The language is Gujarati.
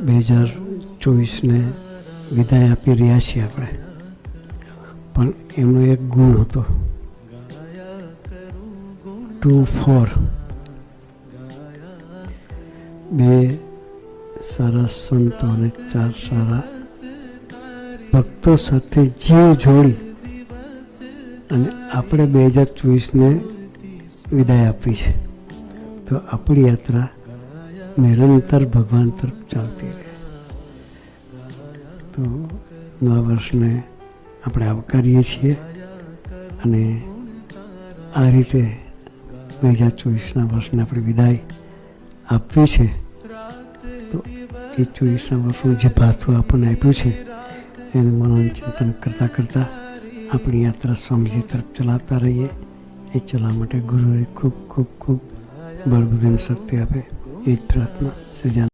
2024ને વિદાય આપી રહ્યા છીએ આપણે, પણ એમનો એક ગુણ હતો, 2-4. બે સારા સંતો અને 4 સારા ભક્તો સાથે જીવ જોડી અને આપણે 2024ને વિદાય આપી છે. તો આપણી યાત્રા નિરંતર ભગવાન તરફ ચાલતી રહે. તો નવા વર્ષને આપણે આવકારીએ છીએ અને આ રીતે 2024ના વર્ષને આપણે વિદાય આપવી છે. તો એ 24ના વર્ષનું જે ભાથું આપણને આપ્યું છે એનું મનન ચિંતન કરતાં કરતાં આપણી યાત્રા સ્વામીજી તરફ ચલાવતા રહીએ. એ ચલાવવા માટે ગુરુએ ખૂબ ખૂબ ખૂબ બળ બુદ્ધિ શક્તિ આપે, એ જ પ્રાર્થના. સજાન.